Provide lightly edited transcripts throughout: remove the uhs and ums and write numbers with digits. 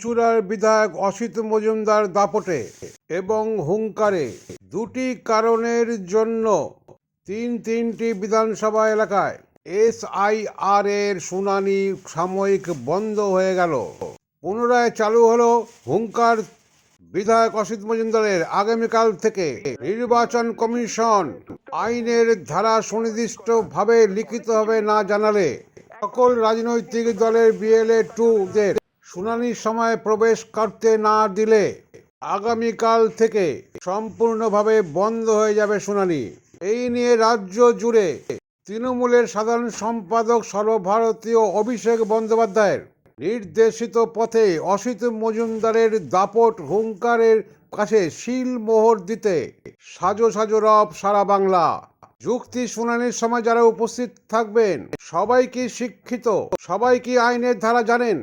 চুঁচুড়ার বিধায়ক অসিত মজুমদার দাপটে এবং হুঙ্কারে দুটি কারণের জন্য তিনটি বিধানসভা এলাকায় এসআইআর এর শুনানি সাময়িক বন্ধ হয়ে গেল। পুনরায় চালু হলো হুঙ্কার বিধায়ক অসিত মজুমদারের। আগামীকাল থেকে নির্বাচন কমিশন আইনের ধারা সুনির্দিষ্টভাবে লিখিতভাবে না জানালে সকল রাজনৈতিক দলের বিএলএ 2-দের শুনানির সময় প্রবেশ করতে না দিলে আগামীকাল থেকে সম্পূর্ণভাবে বন্ধ হয়ে যাবে শুনানি। এই নিয়ে রাজ্য জুড়ে তৃণমূলের সাধারণ সম্পাদক সর্বভারতীয় অভিষেক বন্দ্যোপাধ্যায়ের নির্দেশিত পথে অসিত মজুমদারের দাপট হুঙ্কারের কাছে শিল মোহর দিতে সাজো সাজো রব সারা বাংলা। যুক্তি শুনানির সময় যারা উপস্থিত থাকবেন সবাই কি শিক্ষিত, সবাই কি আইনের ধারা জানেন?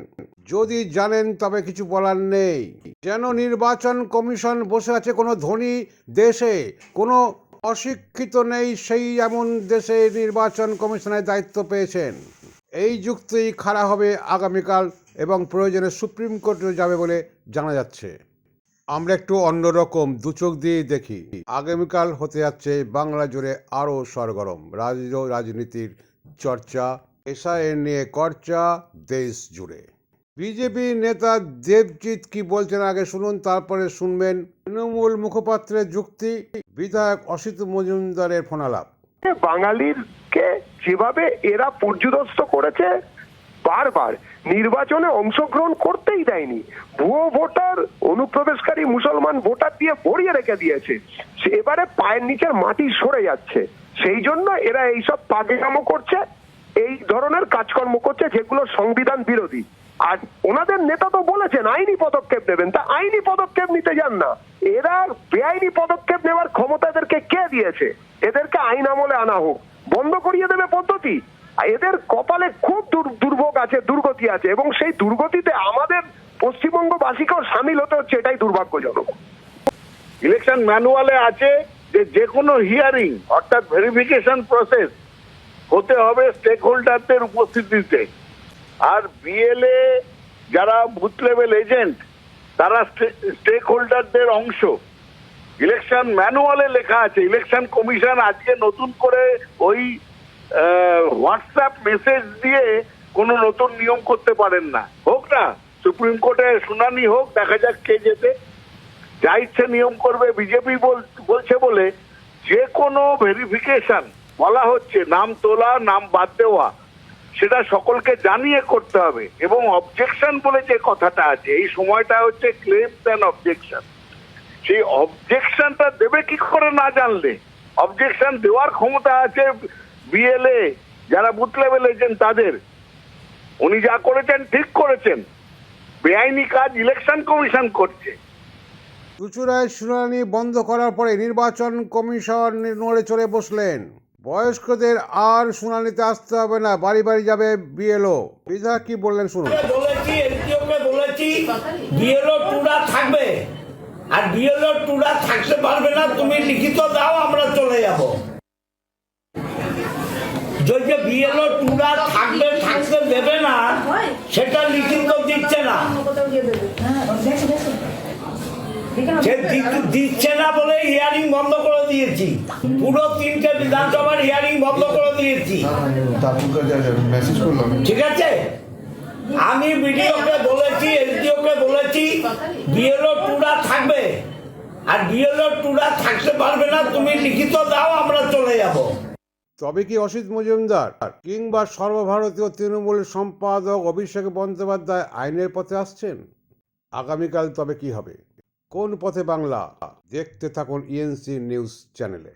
যদি জানেন তবে কিছু বলার নেই। যেন নির্বাচন কমিশন বসে আছে কোনো ধনী দেশে, কোনো অশিক্ষিত নেই সেই এমন দেশে নির্বাচন কমিশনের দায়িত্ব পেয়েছেন। এই যুক্তি খাড়া হবে আগামীকাল এবং প্রয়োজনে সুপ্রিম কোর্টে যাবে বলে জানা যাচ্ছে। আমরা একটু অন্যরকম দুচোখ দিয়ে দেখি। আগামীকাল হতে যাচ্ছে বাংলা জুড়ে আরও সরগরম রাজনীতির চর্চা, এসআইআর নিয়ে চর্চা দেশ জুড়ে। বিজেপি নেতা দেবজিৎ কি বলছেন আগে শুনুন, তারপরে শুনবেন তৃণমূল মুখপাত্রের যুক্তি, বিধায়ক অসিত মজুমদারের ফোনালাপ। বাঙালিরকে যেভাবে এরা পর্যুদস্ত করেছে, বারবার নির্বাচনে অংশগ্রহণ করতেই দেয়নি, ভুয়ো ভোটার, অনুপ্রবেশকারী মুসলমান ভোটার দিয়ে ভরিয়ে রেখে দিয়েছে। এবারে পায়ের নিচের মাটি সরে যাচ্ছে, সেই জন্য এরা এইসব পাগলামো করছে, এই ধরনের কাজকর্ম করছে যেগুলো সংবিধান বিরোধী। আর ওনাদের নেতা তো বলেছেন আইনি পদক্ষেপ নেবেন, তা আইনি পদক্ষেপ নিতে যান না। এরা বেআইনি পদক্ষেপ নেওয়ার ক্ষমতা এদেরকে কে দিয়েছে? এদেরকে আইন আমলে আনা হোক, বন্ধ করিয়ে দেবে পদ্ধতি। এদের কপালে খুব দুর্ভোগ আছে, দুর্গতি আছে, এবং সেই দুর্গতিতে আমাদের পশ্চিমবঙ্গবাসীকেও সামিল হতে হচ্ছে, এটাই দুর্ভাগ্যজনক। ইলেকশন ম্যানুয়ালে আছে যে কোনো হিয়ারিং অর্থাৎ ভেরিফিকেশন প্রসেস হতে হবে স্টেক হোল্ডারদের উপস্থিতিতে। আর বিএলএ যারা বুথ লেভেল এজেন্ট তারা স্টেক হোল্ডারদের অংশ। ইলেকশন ম্যানুয়ালে লেখা আছে। ইলেকশন কমিশন আজকে নতুন করে ওই হোয়াটসঅ্যাপ মেসেজ দিয়ে কোনো নতুন নিয়ম করতে পারেন না। হোক না সুপ্রিম কোর্টে শুনানি হোক, দেখা যাক কে যেতে, যা ইচ্ছে নিয়ম করবে। বিজেপি বলছে বলে যে কোনো ভেরিফিকেশন বলা হচ্ছে নাম তোলা, নাম বাদ দেওয়া, সেটা সকলকে জানিয়ে করতে হবে। এবং অবজেকশন বলে যে কথাটা আছে, এই সময়টা হচ্ছে ক্লেমস এন্ড অবজেকশন। সেই অবজেকশনটা দেবে কি করে না জানলে? অবজেকশন দেওয়ার ক্ষমতা আছে বিএলএ যারা বুথ লেভেল এজেন্ট তাদের। উনি যা করেছেন ঠিক করেছেন, বেআইনি কাজ ইলেকশন কমিশন করছে। চুঁচুড়ায় শুনানি বন্ধ করার পরে নির্বাচন কমিশন নড়ে চড়ে বসলেন। বয়স্কদের আর শুনানিতে আসতে হবে না, বাড়ি বাড়ি যাবে বিএলও। বিধায়ক কি বললেন শুনুন। বলেছি বিএলও 2রা থাকবে, আর বিএলও 2রা থাকতে পারবে না, তুমি লিখিত দাও, আমরা চলে যাব। যদি বিএলও 2রা থাকবে, থাকতে দেবে না, সেটা লিখিত দিচ্ছে না। দিচ্ছে না বলে হিয়ারিং বন্ধ করে দিয়েছি, পুরো 3টে বিধানসভার হিয়ারিং বন্ধ করে দিয়েছি। ঠিক আছে, আমি বিডিওকে বলেছি, এসডিওকে বলেছি বিএলও 2রা থাকবে, আর বিএলও 2রা থাকতে পারবে না, তুমি লিখিত দাও, আমরা চলে যাব। তবে কি অসিত মজুমদার কিংবা সর্বভারতীয় তৃণমূল সম্পাদক অভিষেক বন্দ্যোপাধ্যায় আইনের পথে আসছেন? আগামীকাল তবে কি হবে, কোন পথে বাংলা? দেখতে থাকুন ইএনসি নিউজ চ্যানেলে।